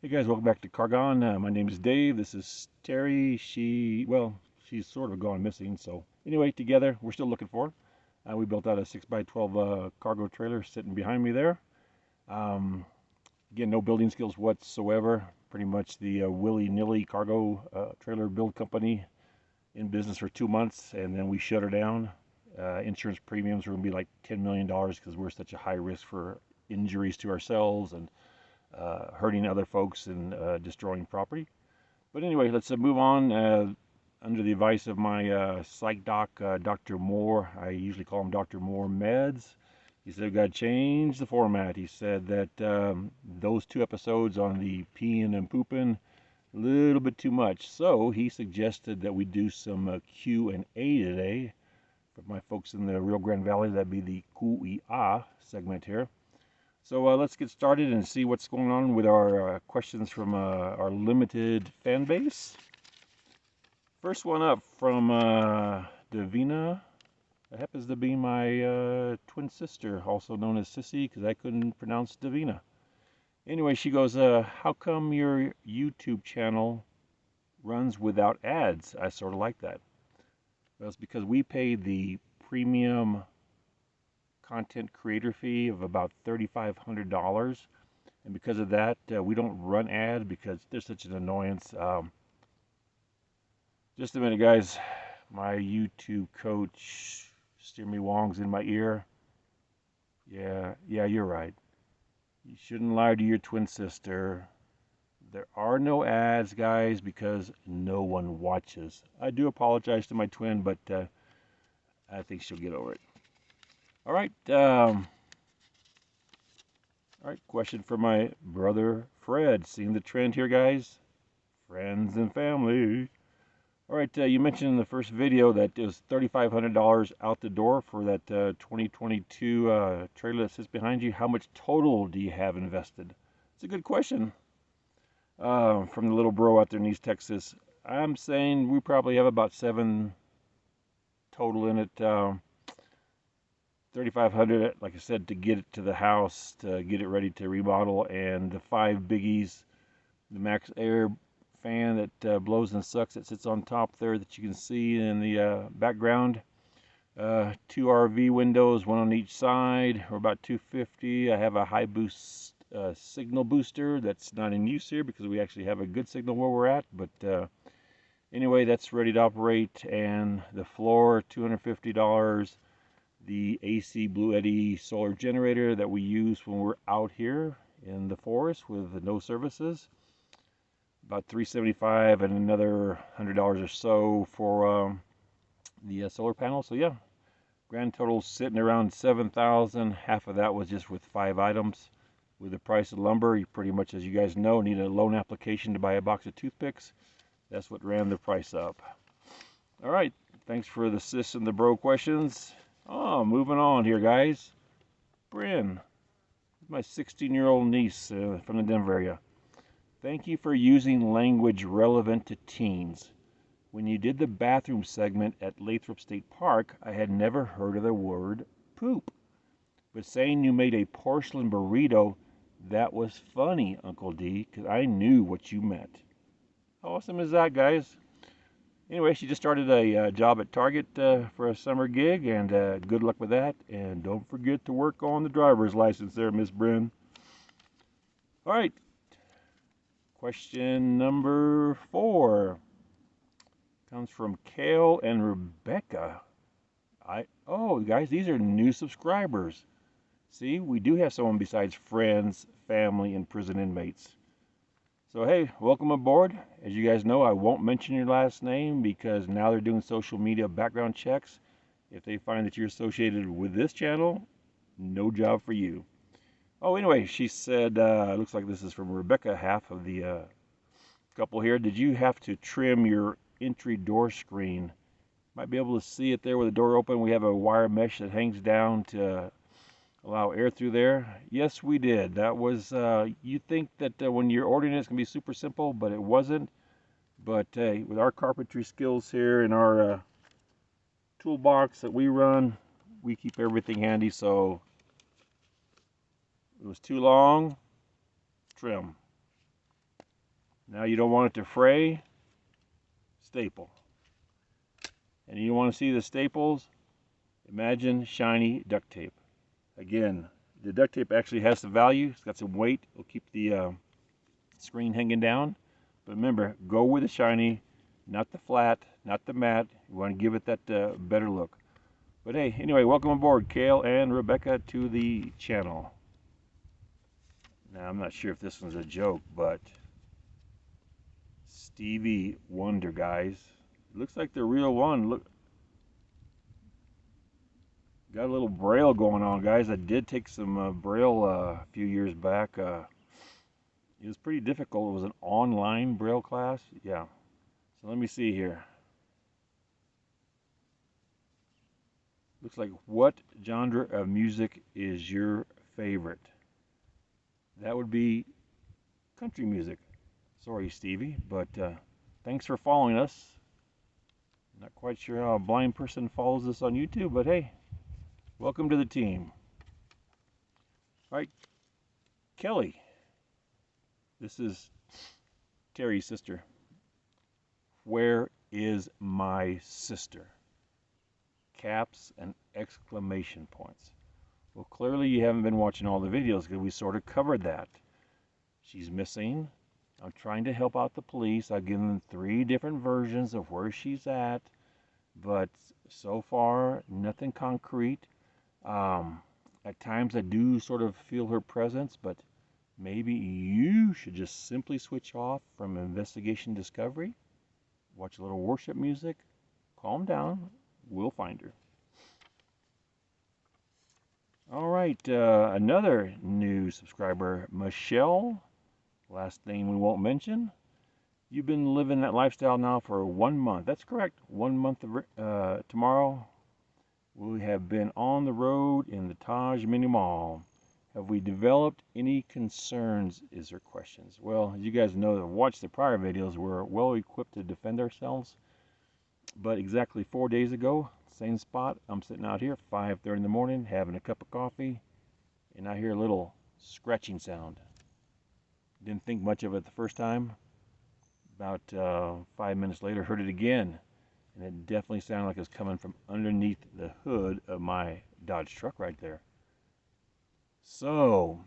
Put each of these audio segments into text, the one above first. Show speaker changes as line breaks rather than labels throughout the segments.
Hey guys, welcome back to Cargon. My name is Dave. This is Terry. She's sort of gone missing. So anyway, together we're still looking for her. We built out a 6x12 cargo trailer sitting behind me there. Um, Again, no building skills whatsoever. Pretty much the willy-nilly cargo trailer build company in business for 2 months, and then we shut her down. Insurance premiums were going to be like $10 million because we're such a high risk for injuries to ourselves and hurting other folks and destroying property. But anyway, let's move on. Under the advice of my psych doc, Dr. Moore, I usually call him Dr. Moore Meds. He said, we've got to change the format. He said that those 2 episodes on the peeing and pooping, a little bit too much. So he suggested that we do some Q&A today. For my folks in the Rio Grande Valley, that'd be the Kui'a segment here. So let's get started and see what's going on with our questions from our limited fan base. First one up from Davina. That happens to be my twin sister, also known as Sissy, because I couldn't pronounce Davina. Anyway, she goes, how come your YouTube channel runs without ads? I sort of like that. Well, it's because we pay the premium content creator fee of about $3,500, and because of that we don't run ads because they're such an annoyance. Just a minute guys, my YouTube coach Steamy Wong's in my ear. Yeah, you're right. You shouldn't lie to your twin sister. There are no ads, guys, because no one watches. I do apologize to my twin, but I think she'll get over it. All right. All right, question for my brother Fred. Seeing the trend here, guys? Friends and family. All right, you mentioned in the first video that it was $3,500 out the door for that 2022 trailer that sits behind you. How much total do you have invested? It's a good question. From the little bro out there in East Texas. I'm saying we probably have about 7 total in it. 3,500, like I said, to get it to the house, to get it ready to remodel, and the 5 biggies, the Max Air fan that blows and sucks that sits on top there that you can see in the background. 2 RV windows, 1 on each side, or about $250. I have a high boost signal booster that's not in use here because we actually have a good signal where we're at, but anyway, that's ready to operate. And the floor, $250. The AC Blue Eddy solar generator that we use when we're out here in the forest with no services, about $375, and another $100 or so for the solar panel. So yeah, grand total sitting around $7,000. Half of that was just with 5 items. With the price of lumber, you pretty much, as you guys know, need a loan application to buy a box of toothpicks. That's what ran the price up. All right, thanks for the sis and the bro questions. Oh, moving on here, guys. Bryn, my 16-year-old niece from the Denver area. Thank you for using language relevant to teens. When you did the bathroom segment at Lathrop State Park, I had never heard of the word poop. But saying you made a porcelain burrito, that was funny, Uncle D, because I knew what you meant. How awesome is that, guys? Anyway, she just started a job at Target for a summer gig, and good luck with that. And don't forget to work on the driver's license there, Miss Bryn. All right. Question number 4 comes from Kale and Rebecca. Oh, guys, these are new subscribers. See, we do have someone besides friends, family, and prison inmates. So hey, welcome aboard. As you guys know, I won't mention your last name because now they're doing social media background checks. If they find that you're associated with this channel, no job for you. Oh, anyway, she said, looks like this is from Rebecca, half of the couple here. Did you have to trim your entry door screen? Might be able to see it there with the door open. We have a wire mesh that hangs down to allow air through there. Yes, we did. That was, you think that when you're ordering it, it's going to be super simple, but it wasn't. But with our carpentry skills here in our toolbox that we run, we keep everything handy. So it was too long, trim. Now you don't want it to fray, staple. And you want to see the staples, imagine shiny duct tape. Again, the duct tape actually has some value. It's got some weight. It'll keep the screen hanging down. But remember, go with the shiny, not the flat, not the matte. You want to give it that better look. But hey, anyway, welcome aboard, Kale and Rebecca, to the channel. Now, I'm not sure if this one's a joke, but Stevie Wonder, guys. It looks like the real one. Look, got a little braille going on, guys. I did take some braille a few years back. It was pretty difficult. It was an online braille class. Yeah. So let me see here. Looks like, what genre of music is your favorite? That would be country music. Sorry, Stevie, but thanks for following us. Not quite sure how a blind person follows us on YouTube, but hey, welcome to the team. All right, Kelly. This is Terry's sister. Where is my sister? Caps and exclamation points. Well, clearly you haven't been watching all the videos because we sort of covered that. She's missing. I'm trying to help out the police. I've given them 3 different versions of where she's at, but so far nothing concrete. At times I do sort of feel her presence, but maybe you should just simply switch off from investigation discovery, watch a little worship music, calm down, we'll find her. All right, another new subscriber, Michelle. Last name we won't mention. You've been living that lifestyle now for 1 month. That's correct. 1 month tomorrow. We have been on the road in the Taj Mini'mal. Have we developed any concerns, is her questions. Well, as you guys know that watched the prior videos, we're well equipped to defend ourselves. But exactly 4 days ago, same spot, I'm sitting out here 5:30 in the morning having a cup of coffee, and I hear a little scratching sound. Didn't think much of it the first time. About 5 minutes later, heard it again, and it definitely sounded like it was coming from underneath the hood of my Dodge truck right there. So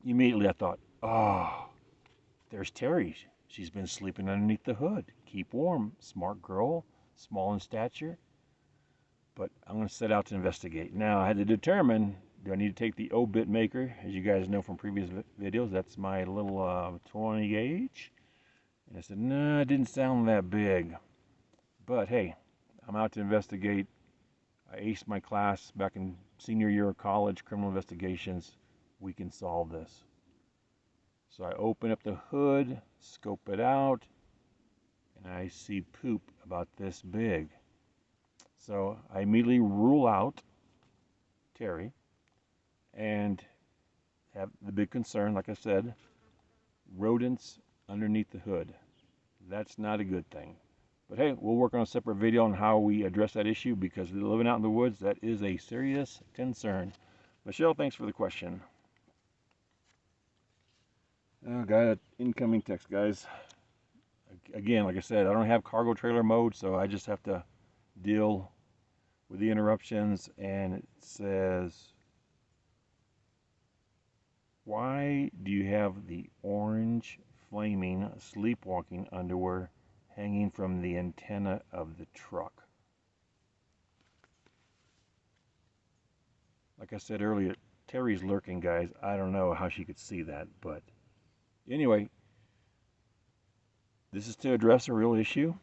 immediately I thought, oh, there's Terry. She's been sleeping underneath the hood. Keep warm, smart girl, small in stature. But I'm going to set out to investigate. Now I had to determine, do I need to take the O-bit maker? As you guys know from previous videos, that's my little 20 gauge. And I said, no, it didn't sound that big. But hey, I'm out to investigate. I aced my class back in senior year of college, criminal investigations. We can solve this. So I open up the hood, scope it out, and I see poop about this big. So I immediately rule out Terry and have the big concern, like I said, rodents underneath the hood. That's not a good thing. But hey, we'll work on a separate video on how we address that issue, because living out in the woods, that is a serious concern. Michelle, thanks for the question. Oh, got an incoming text, guys. Again, like I said, I don't have cargo trailer mode, so I just have to deal with the interruptions. And it says, why do you have the orange flaming sleepwalking underwear hanging from the antenna of the truck? Like I said earlier, Terry's lurking, guys. I don't know how she could see that, but anyway, this is to address a real issue.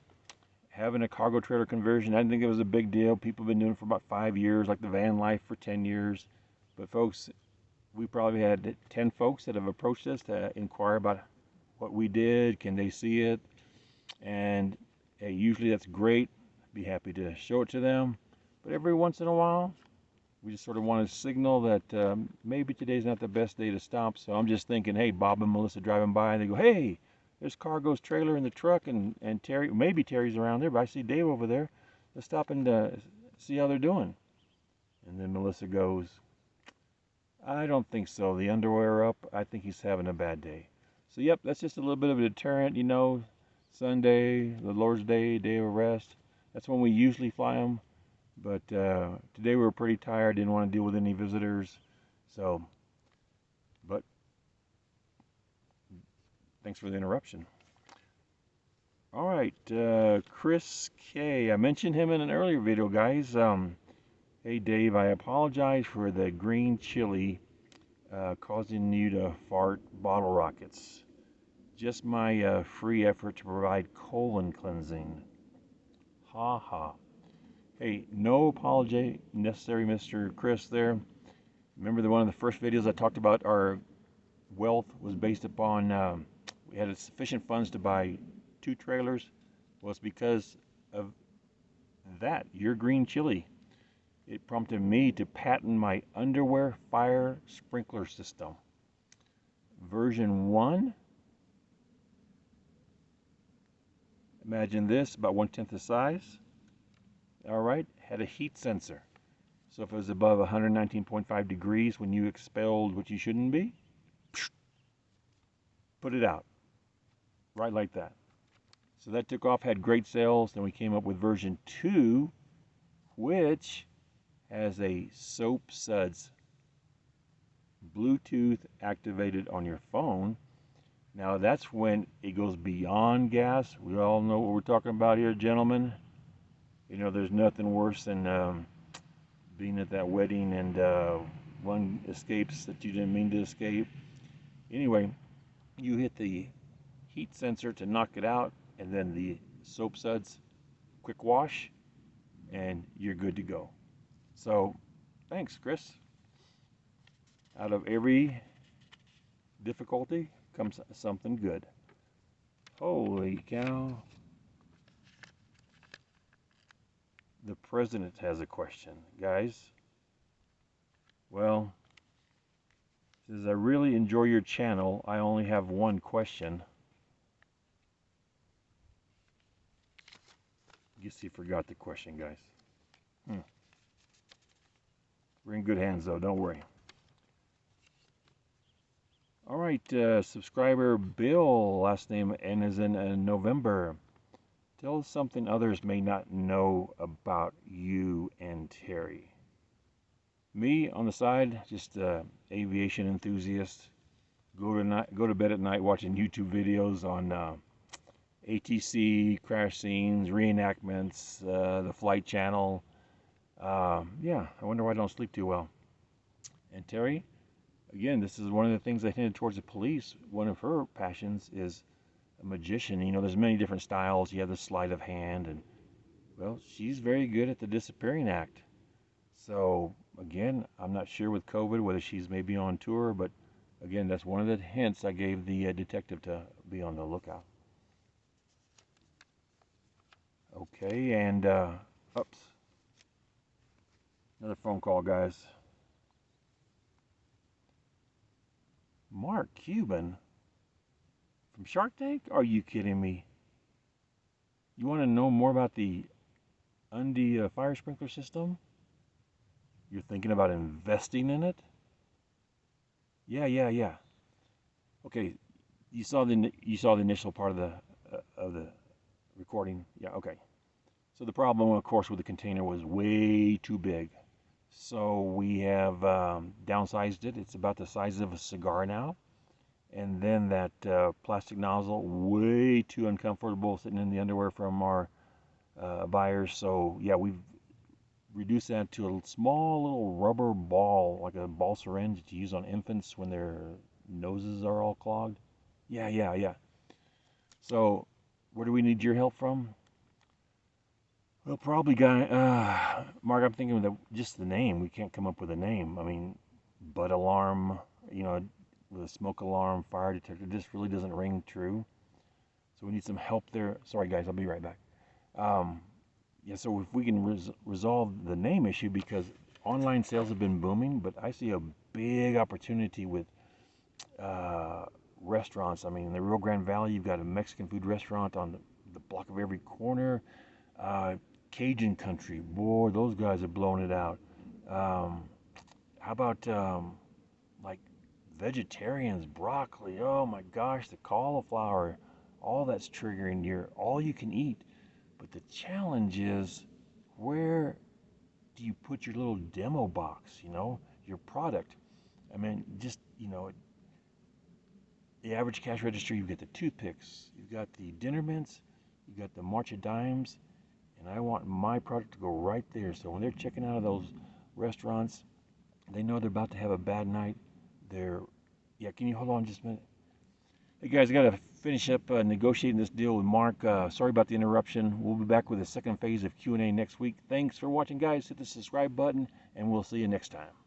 Having a cargo trailer conversion, I didn't think it was a big deal. People have been doing it for about 5 years, like the van life for 10 years. But folks, we probably had 10 folks that have approached us to inquire about what we did. Can they see it? And hey, usually that's great. Be happy to show it to them. But every once in a while, we just sort of want to signal that maybe today's not the best day to stop. So I'm just thinking, hey, Bob and Melissa driving by, and they go, hey, there's Cargo's trailer in the truck, and Terry, maybe Terry's around there, but I see Dave over there. Let's stop and see how they're doing. And then Melissa goes, I don't think so. The underwear are up. I think he's having a bad day. So yep, that's just a little bit of a deterrent, you know. Sunday, the Lord's Day, day of rest. That's when we usually fly them. But today we were pretty tired, didn't want to deal with any visitors. So, but thanks for the interruption. All right, Chris K. I mentioned him in an earlier video, guys. Hey Dave, I apologize for the green chili causing you to fart bottle rockets. Just my free effort to provide colon cleansing. Ha ha. Hey, no apology necessary, Mr. Chris there. Remember one of the first videos I talked about our wealth was based upon we had sufficient funds to buy 2 trailers? Well, it's because of that, your green chili. It prompted me to patent my underwear fire sprinkler system. Version 1. Imagine this, about 1/10 the size. All right, had a heat sensor. So if it was above 119.5 degrees when you expelled what you shouldn't be, put it out. Right like that. So that took off, had great sales. Then we came up with version 2, which has a soap suds Bluetooth activated on your phone. Now that's when it goes beyond gas. We all know what we're talking about here, gentlemen. You know, there's nothing worse than being at that wedding and one escapes that you didn't mean to escape. Anyway, you hit the heat sensor to knock it out, and then the soap suds quick wash, and you're good to go. So thanks, Chris. Out of every difficulty comes something good. Holy cow. The president has a question, guys. Well, says I really enjoy your channel. I only have one question. Guess he forgot the question, guys. We're in good hands, though. Don't worry. All right, subscriber Bill, last name N as in November. Tell us something others may not know about you and Terry. Me, on the side, just an aviation enthusiast. Go to bed at night watching YouTube videos on ATC, crash scenes, reenactments, the Flight Channel. Yeah, I wonder why I don't sleep too well. And Terry, again, this is one of the things I hinted towards the police. One of her passions is a magician. You know, there's many different styles. You have the sleight of hand, and well, she's very good at the disappearing act. So again, I'm not sure with COVID whether she's maybe on tour, but again, that's one of the hints I gave the detective to be on the lookout. Okay, and oops, another phone call, guys. Mark Cuban from Shark Tank? Are you kidding me? You want to know more about the Undy fire sprinkler system? You're thinking about investing in it? Yeah. Okay, you saw the initial part of the recording. Yeah, okay. So the problem, of course, with the container was way too big. So we have downsized it. It's about the size of a cigar now. And then that plastic nozzle, way too uncomfortable sitting in the underwear from our buyers. So yeah, we've reduced that to a small little rubber ball, like a ball syringe that you use on infants when their noses are all clogged. Yeah. So where do we need your help from? Well, probably Mark, I'm thinking of just the name. We can't come up with a name. I mean, butt alarm, you know, with a smoke alarm, fire detector, this really doesn't ring true. So we need some help there. Sorry, guys, I'll be right back. Yeah, so if we can resolve the name issue, because online sales have been booming, but I see a big opportunity with restaurants. I mean, in the Rio Grande Valley, you've got a Mexican food restaurant on the block of every corner. Cajun country, boy, those guys are blowing it out. How about like vegetarians, broccoli, oh my gosh, the cauliflower, all that's triggering your all you can eat. But the challenge is, where do you put your little demo box, your product? I mean, just, the average cash register, you've got the toothpicks, you've got the dinner mints, you've got the March of Dimes, and I want my product to go right there. So when they're checking out of those restaurants, they know they're about to have a bad night. Yeah, can you hold on just a minute? Hey guys, I got to finish up negotiating this deal with Mark. Sorry about the interruption. We'll be back with the second phase of Q&A next week. Thanks for watching, guys. Hit the subscribe button, and we'll see you next time.